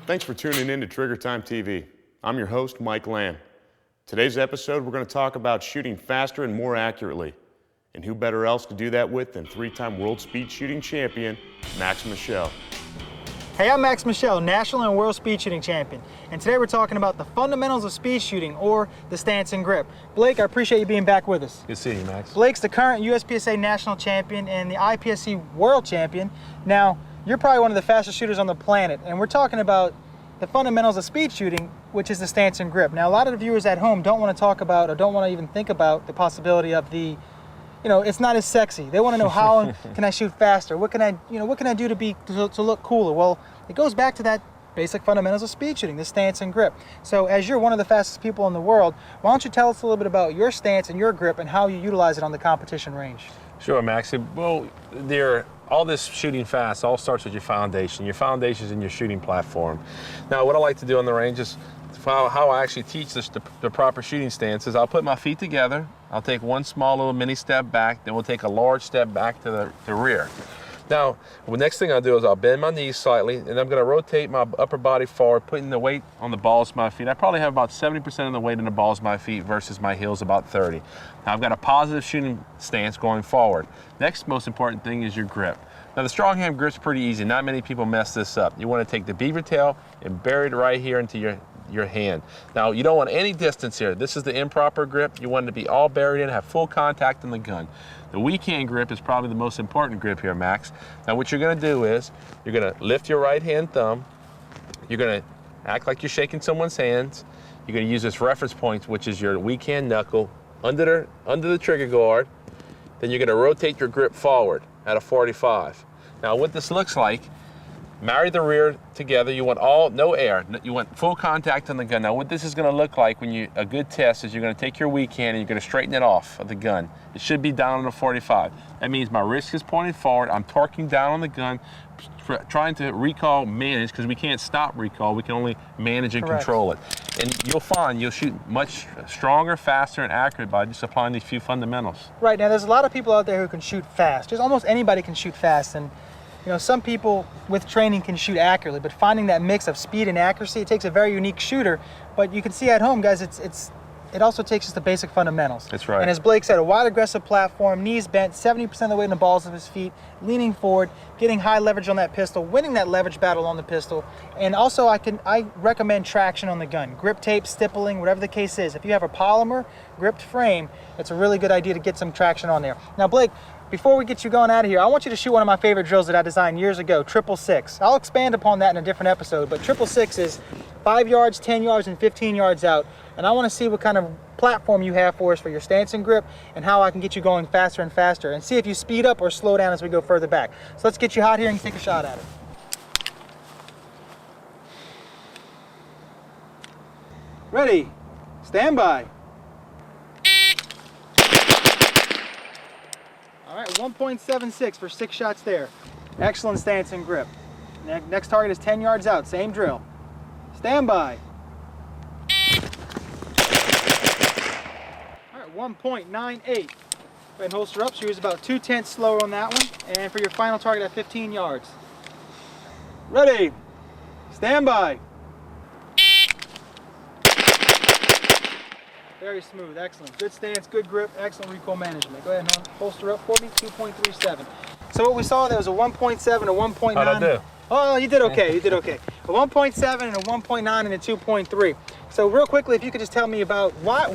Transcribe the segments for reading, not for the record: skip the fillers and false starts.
Thanks for tuning in to Trigger Time TV. I'm your host, Mike Land. Today's episode, we're going to talk about shooting faster and more accurately. And who better else to do that with than three-time world speed shooting champion, Max Michel. Hey, I'm Max Michel, national and world speed shooting champion. And today we're talking about the fundamentals of speed shooting, or the stance and grip. Blake, I appreciate you being back with us. Good seeing you, Max. Blake's the current USPSA national champion and the IPSC world champion. Now, you're probably one of the fastest shooters on the planet, and we're talking about the fundamentals of speed shooting, which is the stance and grip. Now, a lot of the viewers at home don't want to talk about, or don't want to even think about, the possibility of the, it's not as sexy. They want to know, how can I shoot faster? What can I do to look cooler? Well, it goes back to that basic fundamentals of speed shooting, the stance and grip. So as you're one of the fastest people in the world, why don't you tell us a little bit about your stance and your grip and how you utilize it on the competition range? Sure, Max. Well, all this shooting fast all starts with your foundation. Your foundation is in your shooting platform. Now, what I like to do on the range is how I actually teach the proper shooting stance is I'll put my feet together, I'll take one small little mini step back, then we'll take a large step back to the rear. Now, the next thing I'll do is I'll bend my knees slightly, and I'm going to rotate my upper body forward, putting the weight on the balls of my feet. I probably have about 70% of the weight in the balls of my feet versus my heels about 30. Now, I've got a positive shooting stance going forward. Next most important thing is your grip. Now, the strong hand grip's pretty easy. Not many people mess this up. You want to take the beaver tail and bury it right here into your hand. Now, you don't want any distance here. This is the improper grip. You want it to be all buried in, have full contact in the gun. The weak hand grip is probably the most important grip here, Max. Now, what you're going to do is you're going to lift your right hand thumb. You're going to act like you're shaking someone's hands. You're going to use this reference point, which is your weak hand knuckle, under the trigger guard. Then you're going to rotate your grip forward at a 45. Now, what this looks like, marry the rear together. You want no air. You want full contact on the gun. Now, what this is going to look like a good test is you're going to take your weak hand and you're going to straighten it off of the gun. It should be down on the 45. That means my wrist is pointed forward. I'm torquing down on the gun, trying to manage, because we can't stop recoil. We can only manage and control it. And you'll find you'll shoot much stronger, faster, and accurate by just applying these few fundamentals. Right. Now, there's a lot of people out there who can shoot fast. Just almost anybody can shoot fast. And some people with training can shoot accurately, but finding that mix of speed and accuracy, it takes a very unique shooter. But you can see at home, guys, it also takes us the basic fundamentals. That's right. And as Blake said, a wide aggressive platform, knees bent, 70% of the weight in the balls of his feet, leaning forward, getting high leverage on that pistol, winning that leverage battle on the pistol. And also I recommend traction on the gun. Grip tape, stippling, whatever the case is. If you have a polymer gripped frame, it's a really good idea to get some traction on there. Now, Blake, before we get you going out of here, I want you to shoot one of my favorite drills that I designed years ago, 666. I'll expand upon that in a different episode, but 666 is 5 yards, 10 yards, and 15 yards out. And I want to see what kind of platform you have for us for your stance and grip, and how I can get you going faster and faster, and see if you speed up or slow down as we go further back. So let's get you hot here and take a shot at it. Ready, stand by. All right, 1.76 for 6 shots there. Excellent stance and grip. Next target is 10 yards out, same drill. Stand by. All right, 1.98. Go ahead and holster up, so you was about 2/10 slower on that one. And for your final target at 15 yards. Ready, stand by. Very smooth, excellent. Good stance, good grip, excellent recoil management. Go ahead and holster up for me, 2.37. So what we saw there was a 1.7, a 1.9. How'd I do? Oh, you did okay, you did okay. A 1.7 and a 1.9 and a 2.3. So real quickly, if you could just tell me about why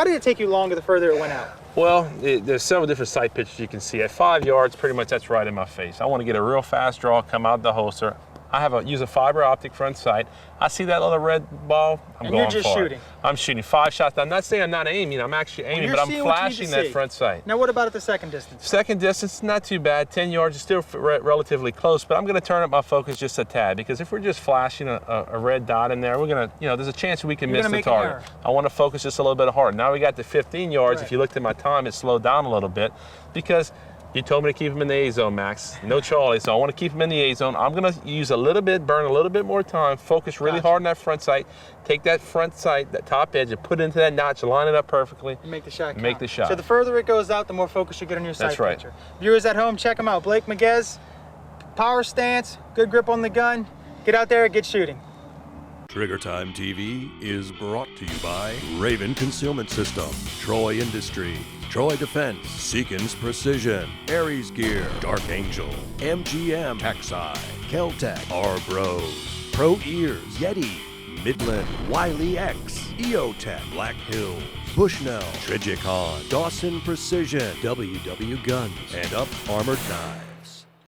did it take you longer the further it went out? Well, there's several different sight pitches you can see. At 5 yards, pretty much that's right in my face. I want to get a real fast draw, come out the holster. I use a fiber optic front sight. I see that little red ball, I'm going for it. And you're just shooting? I'm shooting 5 shots. I'm not saying I'm not aiming, I'm actually aiming, but I'm flashing that front sight. Now what about at the second distance? Second distance, not too bad. 10 yards is still relatively close, but I'm going to turn up my focus just a tad, because if we're just flashing a red dot in there, we're going to, there's a chance we can miss the target. I want to focus just a little bit harder. Now we got to 15 yards. Right. If you looked at my time, it slowed down a little bit, because you told me to keep him in the A zone, Max. No Charlie, so I want to keep him in the A zone. I'm going to use a little bit, burn a little bit more time, focus really hard on that front sight, take that front sight, that top edge, and put it into that notch, line it up perfectly. And make the shot count. Make the shot. So the further it goes out, the more focus you get on your sight That's right. picture. Viewers at home, check him out. Blake Miguez, power stance, good grip on the gun. Get out there and get shooting. Trigger Time TV is brought to you by Raven Concealment System, Troy Industries, Troy Defense, Seekins Precision, Aries Gear, Dark Angel, MGM, Taxi, Keltec, R-Bros, Pro Ears, Yeti, Midland, Wiley X, EOTech, Black Hills, Bushnell, Trigicon, Dawson Precision, WW Guns, and Up Armored Knives.